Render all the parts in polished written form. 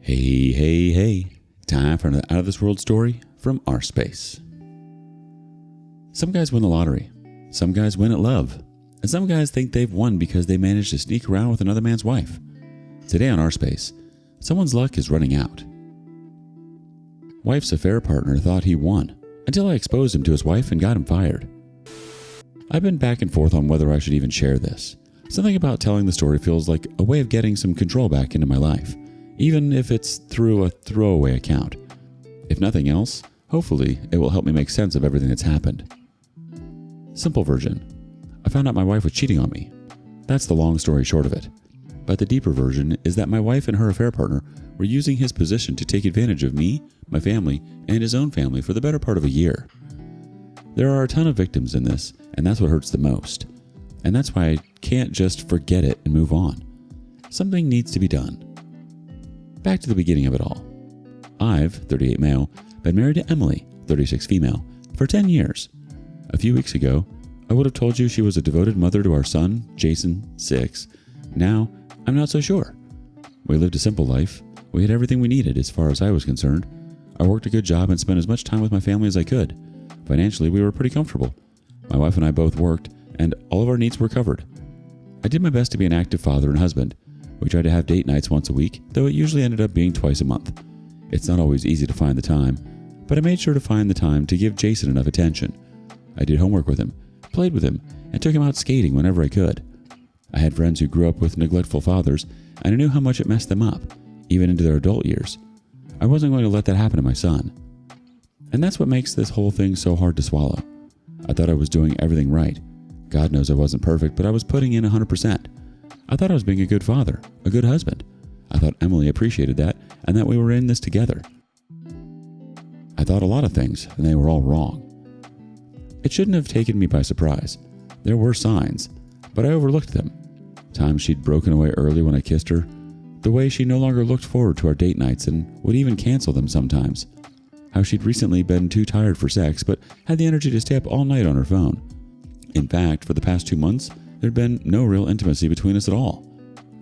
Hey, hey, hey. Time for another Out of This World story from rSpace. Some guys win the lottery. Some guys win at love. And some guys think they've won because they managed to sneak around with another man's wife. Today on rSpace, someone's luck is running out. Wife's affair partner thought he won until I exposed him to his wife and got him fired. I've been back and forth on whether I should even share this. Something about telling the story feels like a way of getting some control back into my life, even if it's through a throwaway account. If nothing else, hopefully it will help me make sense of everything that's happened. Simple version. I found out my wife was cheating on me. That's the long story short of it. But the deeper version is that my wife and her affair partner were using his position to take advantage of me, my family, and his own family for the better part of a year. There are a ton of victims in this, and that's what hurts the most. And that's why I can't just forget it and move on. Something needs to be done. Back to the beginning of it all. I've, 38 male, been married to Emily, 36 female, for 10 years. A few weeks ago, I would have told you she was a devoted mother to our son, Jason, 6. Now, I'm not so sure. We lived a simple life. We had everything we needed as far as I was concerned. I worked a good job and spent as much time with my family as I could. Financially, we were pretty comfortable. My wife and I both worked, and all of our needs were covered. I did my best to be an active father and husband. We tried to have date nights once a week, though it usually ended up being twice a month. It's not always easy to find the time, but I made sure to find the time to give Jason enough attention. I did homework with him, played with him, and took him out skating whenever I could. I had friends who grew up with neglectful fathers, and I knew how much it messed them up, even into their adult years. I wasn't going to let that happen to my son. And that's what makes this whole thing so hard to swallow. I thought I was doing everything right. God knows I wasn't perfect, but I was putting in 100%. I thought I was being a good father, a good husband. I thought Emily appreciated that and that we were in this together. I thought a lot of things, and they were all wrong. It shouldn't have taken me by surprise. There were signs, but I overlooked them. Times she'd broken away early when I kissed her, the way she no longer looked forward to our date nights and would even cancel them sometimes. How she'd recently been too tired for sex but had the energy to stay up all night on her phone. In fact, for the past 2 months, there'd been no real intimacy between us at all.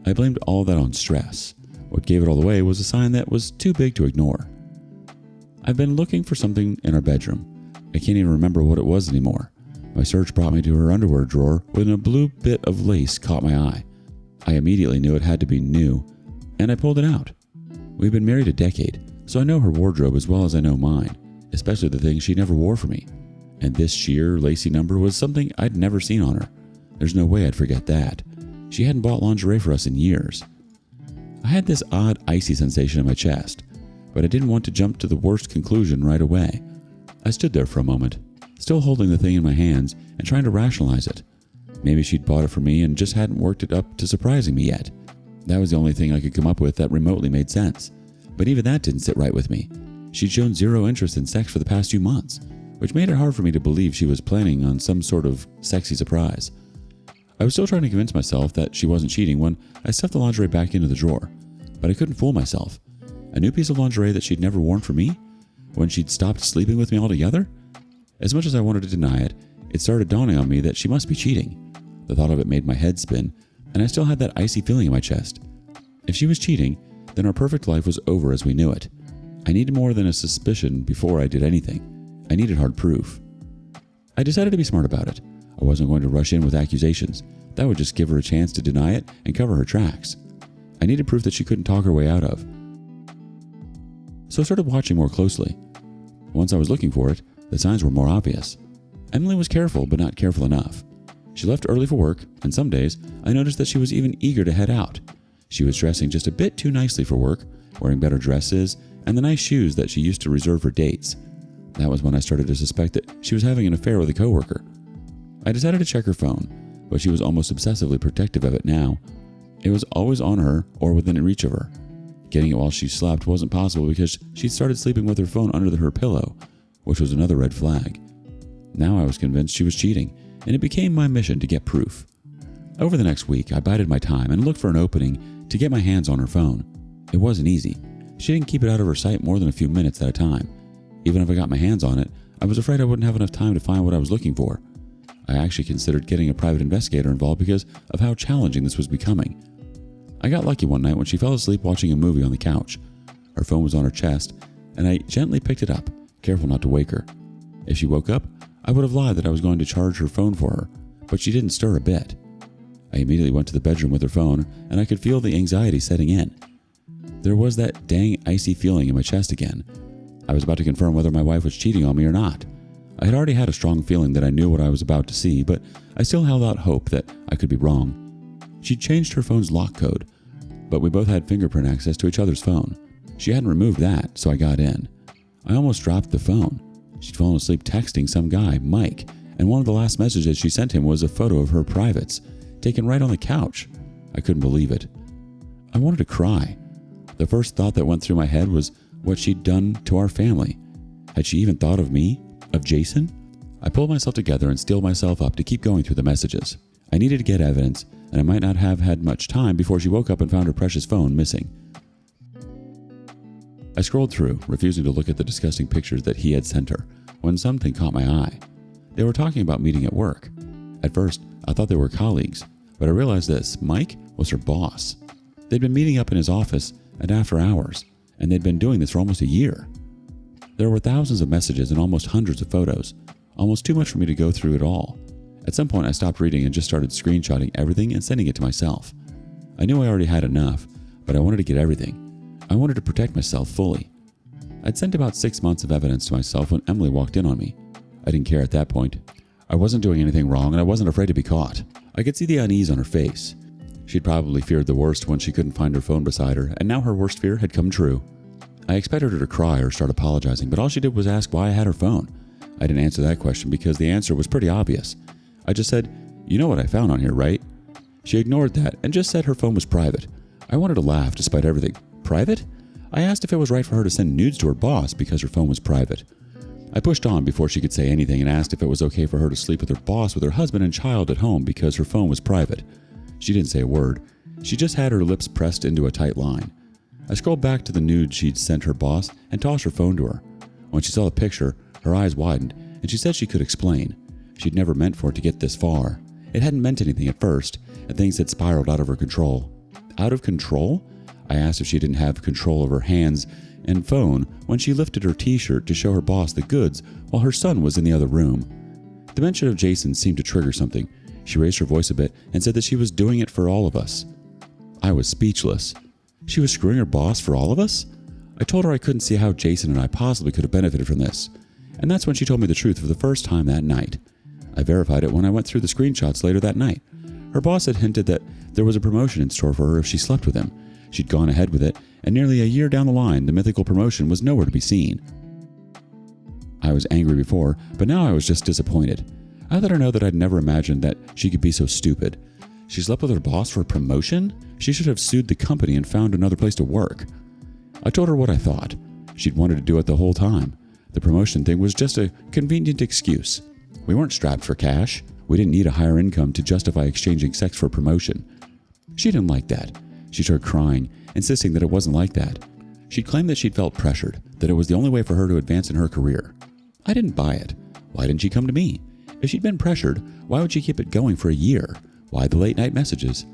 I blamed all that on stress. What gave it all away was a sign that was too big to ignore. I've been looking for something in our bedroom. I can't even remember what it was anymore. My search brought me to her underwear drawer when a blue bit of lace caught my eye. I immediately knew it had to be new, and I pulled it out. We've been married a decade, so I know her wardrobe as well as I know mine, especially the things she never wore for me. And this sheer, lacy number was something I'd never seen on her. There's no way I'd forget that. She hadn't bought lingerie for us in years. I had this odd icy sensation in my chest, but I didn't want to jump to the worst conclusion right away. I stood there for a moment, still holding the thing in my hands and trying to rationalize it. Maybe she'd bought it for me and just hadn't worked it up to surprising me yet. That was the only thing I could come up with that remotely made sense. But even that didn't sit right with me. She'd shown zero interest in sex for the past few months, which made it hard for me to believe she was planning on some sort of sexy surprise. I was still trying to convince myself that she wasn't cheating when I stuffed the lingerie back into the drawer, but I couldn't fool myself. A new piece of lingerie that she'd never worn for me? When she'd stopped sleeping with me altogether? As much as I wanted to deny it, it started dawning on me that she must be cheating. The thought of it made my head spin, and I still had that icy feeling in my chest. If she was cheating, then our perfect life was over as we knew it. I needed more than a suspicion before I did anything. I needed hard proof. I decided to be smart about it. I wasn't going to rush in with accusations. That would just give her a chance to deny it and cover her tracks. I needed proof that she couldn't talk her way out of. So I started watching more closely. Once I was looking for it, the signs were more obvious. Emily was careful, but not careful enough. She left early for work, and some days I noticed that she was even eager to head out. She was dressing just a bit too nicely for work, wearing better dresses, and the nice shoes that she used to reserve for dates. That was when I started to suspect that she was having an affair with a coworker. I decided to check her phone, but she was almost obsessively protective of it now. It was always on her or within reach of her. Getting it while she slept wasn't possible because she'd started sleeping with her phone under her pillow, which was another red flag. Now I was convinced she was cheating, and it became my mission to get proof. Over the next week, I bided my time and looked for an opening to get my hands on her phone. It wasn't easy. She didn't keep it out of her sight more than a few minutes at a time. Even if I got my hands on it, I was afraid I wouldn't have enough time to find what I was looking for. I actually considered getting a private investigator involved because of how challenging this was becoming. I got lucky one night when she fell asleep watching a movie on the couch. Her phone was on her chest, and I gently picked it up, careful not to wake her. If she woke up, I would have lied that I was going to charge her phone for her, but she didn't stir a bit. I immediately went to the bedroom with her phone, and I could feel the anxiety setting in. There was that dang icy feeling in my chest again. I was about to confirm whether my wife was cheating on me or not. I had already had a strong feeling that I knew what I was about to see, but I still held out hope that I could be wrong. She'd changed her phone's lock code, but we both had fingerprint access to each other's phone. She hadn't removed that, so I got in. I almost dropped the phone. She'd fallen asleep texting some guy, Mike, and one of the last messages she sent him was a photo of her privates, taken right on the couch. I couldn't believe it. I wanted to cry. The first thought that went through my head was what she'd done to our family. Had she even thought of me? Of Jason? I pulled myself together and steeled myself up to keep going through the messages. I needed to get evidence, and I might not have had much time before she woke up and found her precious phone missing. I scrolled through, refusing to look at the disgusting pictures that he had sent her, when something caught my eye. They were talking about meeting at work. At first, I thought they were colleagues, but I realized this: Mike was her boss. They'd been meeting up in his office and after hours, and they'd been doing this for almost a year. There were thousands of messages and almost hundreds of photos, almost too much for me to go through it all. At some point, I stopped reading and just started screenshotting everything and sending it to myself. I knew I already had enough, but I wanted to get everything. I wanted to protect myself fully. I'd sent about 6 months of evidence to myself when Emily walked in on me. I didn't care at that point. I wasn't doing anything wrong, and I wasn't afraid to be caught. I could see the unease on her face. She'd probably feared the worst when she couldn't find her phone beside her, and now her worst fear had come true. I expected her to cry or start apologizing, but all she did was ask why I had her phone. I didn't answer that question because the answer was pretty obvious. I just said, "You know what I found on here, right?" She ignored that and just said her phone was private. I wanted to laugh despite everything. Private? I asked if it was right for her to send nudes to her boss because her phone was private. I pushed on before she could say anything and asked if it was okay for her to sleep with her boss with her husband and child at home because her phone was private. She didn't say a word. She just had her lips pressed into a tight line. I scrolled back to the nude she'd sent her boss and tossed her phone to her. When she saw the picture, her eyes widened, and she said she could explain. She'd never meant for it to get this far. It hadn't meant anything at first, and things had spiraled out of her control. Out of control? I asked if she didn't have control of her hands and phone when she lifted her t-shirt to show her boss the goods while her son was in the other room. The mention of Jason seemed to trigger something. She raised her voice a bit and said that she was doing it for all of us. I was speechless. She was screwing her boss for all of us? I told her I couldn't see how Jason and I possibly could have benefited from this. And that's when she told me the truth for the first time that night. I verified it when I went through the screenshots later that night. Her boss had hinted that there was a promotion in store for her if she slept with him. She'd gone ahead with it, and nearly a year down the line, the mythical promotion was nowhere to be seen. I was angry before, but now I was just disappointed. I let her know that I'd never imagined that she could be so stupid. She slept with her boss for a promotion? She should have sued the company and found another place to work. I told her what I thought. She'd wanted to do it the whole time. The promotion thing was just a convenient excuse. We weren't strapped for cash. We didn't need a higher income to justify exchanging sex for promotion. She didn't like that. She started crying, insisting that it wasn't like that. She'd claimed that she'd felt pressured, that it was the only way for her to advance in her career. I didn't buy it. Why didn't she come to me? If she'd been pressured, why would she keep it going for a year? Why the late night messages?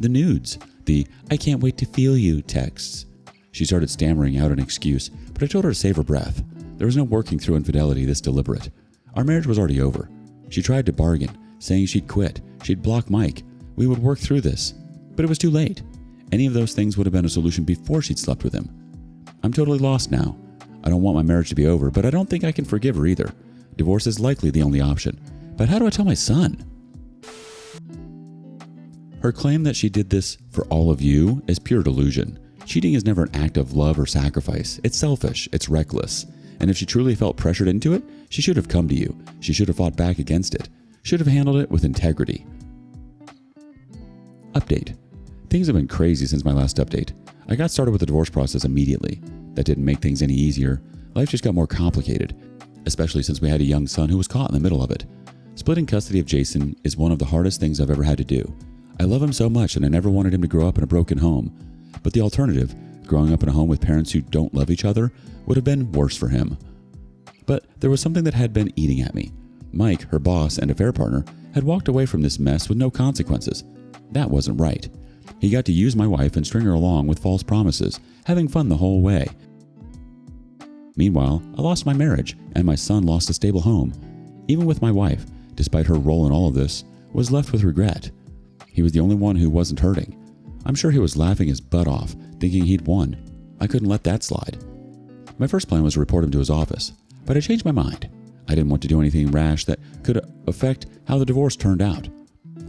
The nudes? The "I can't wait to feel you" texts? She started stammering out an excuse, but I told her to save her breath. There was no working through infidelity this deliberate. Our marriage was already over. She tried to bargain, saying she'd quit, she'd block Mike. We would work through this. But it was too late. Any of those things would have been a solution before she'd slept with him. I'm totally lost now. I don't want my marriage to be over, but I don't think I can forgive her either. Divorce is likely the only option. But how do I tell my son? Her claim that she did this for all of you is pure delusion. Cheating is never an act of love or sacrifice. It's selfish. It's reckless. And if she truly felt pressured into it, she should have come to you. She should have fought back against it. Should have handled it with integrity. Update. Things have been crazy since my last update. I got started with the divorce process immediately. That didn't make things any easier. Life just got more complicated, especially since we had a young son who was caught in the middle of it. Splitting custody of Jason is one of the hardest things I've ever had to do. I love him so much and I never wanted him to grow up in a broken home. But the alternative, growing up in a home with parents who don't love each other, would have been worse for him. But there was something that had been eating at me. Mike, her boss and affair partner, had walked away from this mess with no consequences. That wasn't right. He got to use my wife and string her along with false promises, having fun the whole way. Meanwhile, I lost my marriage, and my son lost a stable home. Even with my wife, despite her role in all of this, was left with regret. He was the only one who wasn't hurting. I'm sure he was laughing his butt off, thinking he'd won. I couldn't let that slide. My first plan was to report him to his office, but I changed my mind. I didn't want to do anything rash that could affect how the divorce turned out.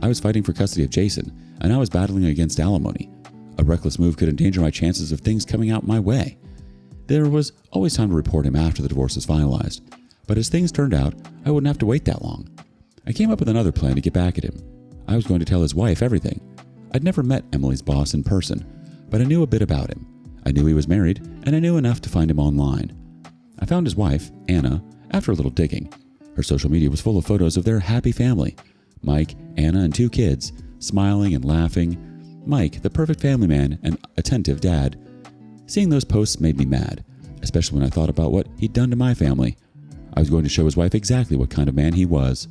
I was fighting for custody of Jason, and I was battling against alimony. A reckless move could endanger my chances of things coming out my way. There was always time to report him after the divorce was finalized, but as things turned out, I wouldn't have to wait that long. I came up with another plan to get back at him. I was going to tell his wife everything. I'd never met Emily's boss in person, but I knew a bit about him. I knew he was married, and I knew enough to find him online. I found his wife, Anna, after a little digging. Her social media was full of photos of their happy family. Mike, Anna, and 2 kids, smiling and laughing. Mike, the perfect family man and attentive dad. Seeing those posts made me mad, especially when I thought about what he'd done to my family. I was going to show his wife exactly what kind of man he was.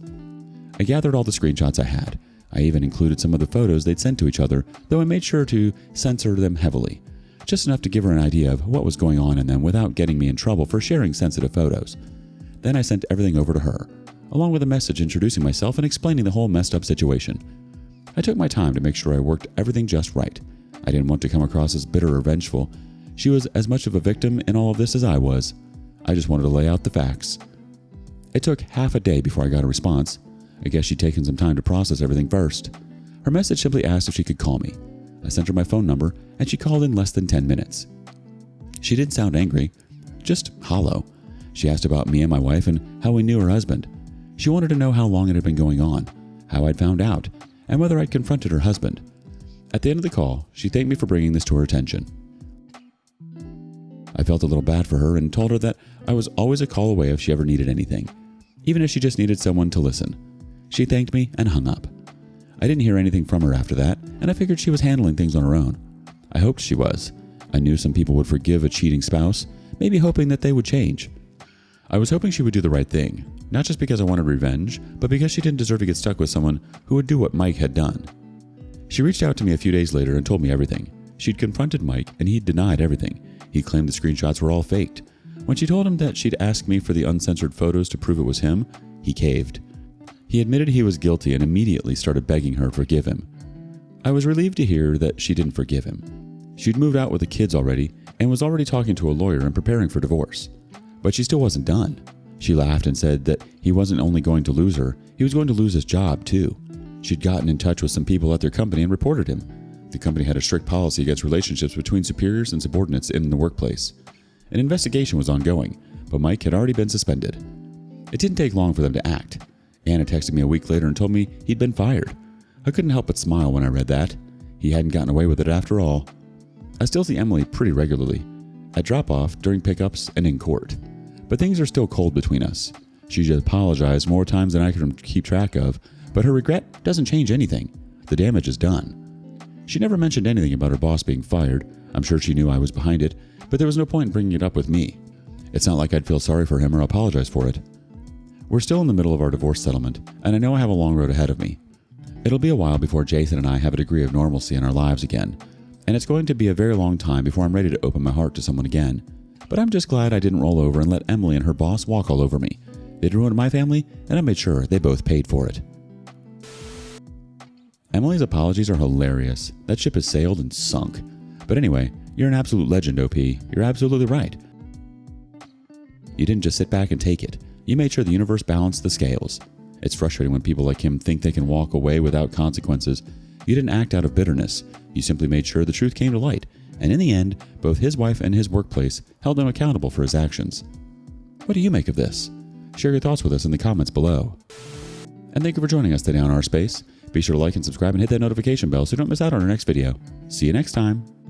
I gathered all the screenshots I had. I even included some of the photos they'd sent to each other, though I made sure to censor them heavily. Just enough to give her an idea of what was going on in them without getting me in trouble for sharing sensitive photos. Then I sent everything over to her, along with a message introducing myself and explaining the whole messed up situation. I took my time to make sure I worked everything just right. I didn't want to come across as bitter or vengeful. She was as much of a victim in all of this as I was. I just wanted to lay out the facts. It took half a day before I got a response. I guess she'd taken some time to process everything first. Her message simply asked if she could call me. I sent her my phone number, and she called in less than 10 minutes. She didn't sound angry, just hollow. She asked about me and my wife and how we knew her husband. She wanted to know how long it had been going on, how I'd found out, and whether I'd confronted her husband. At the end of the call, she thanked me for bringing this to her attention. I felt a little bad for her and told her that I was always a call away if she ever needed anything, even if she just needed someone to listen. She thanked me and hung up. I didn't hear anything from her after that, and I figured she was handling things on her own. I hoped she was. I knew some people would forgive a cheating spouse, maybe hoping that they would change. I was hoping she would do the right thing, not just because I wanted revenge, but because she didn't deserve to get stuck with someone who would do what Mike had done. She reached out to me a few days later and told me everything. She'd confronted Mike, and he'd denied everything. He claimed the screenshots were all faked. When she told him that she'd asked me for the uncensored photos to prove it was him, he caved. He admitted he was guilty and immediately started begging her to forgive him. I was relieved to hear that she didn't forgive him. She'd moved out with the kids already and was already talking to a lawyer and preparing for divorce. But she still wasn't done. She laughed and said that he wasn't only going to lose her, he was going to lose his job too. She'd gotten in touch with some people at their company and reported him. The company had a strict policy against relationships between superiors and subordinates in the workplace. An investigation was ongoing, but Mike had already been suspended. It didn't take long for them to act. Anna texted me a week later and told me he'd been fired. I couldn't help but smile when I read that. He hadn't gotten away with it after all. I still see Emily pretty regularly, at drop-off, during pickups, and in court. But things are still cold between us. She just apologized more times than I can keep track of, but her regret doesn't change anything. The damage is done. She never mentioned anything about her boss being fired. I'm sure she knew I was behind it, but there was no point in bringing it up with me. It's not like I'd feel sorry for him or apologize for it. We're still in the middle of our divorce settlement, and I know I have a long road ahead of me. It'll be a while before Jason and I have a degree of normalcy in our lives again, and it's going to be a very long time before I'm ready to open my heart to someone again. But I'm just glad I didn't roll over and let Emily and her boss walk all over me. They'd ruined my family, and I made sure they both paid for it. Emily's apologies are hilarious. That ship has sailed and sunk. But anyway, you're an absolute legend, OP. You're absolutely right. You didn't just sit back and take it. You made sure the universe balanced the scales. It's frustrating when people like him think they can walk away without consequences. You didn't act out of bitterness. You simply made sure the truth came to light. And in the end, both his wife and his workplace held him accountable for his actions. What do you make of this? Share your thoughts with us in the comments below. And thank you for joining us today on rSpace. Be sure to like and subscribe and hit that notification bell so you don't miss out on our next video. See you next time.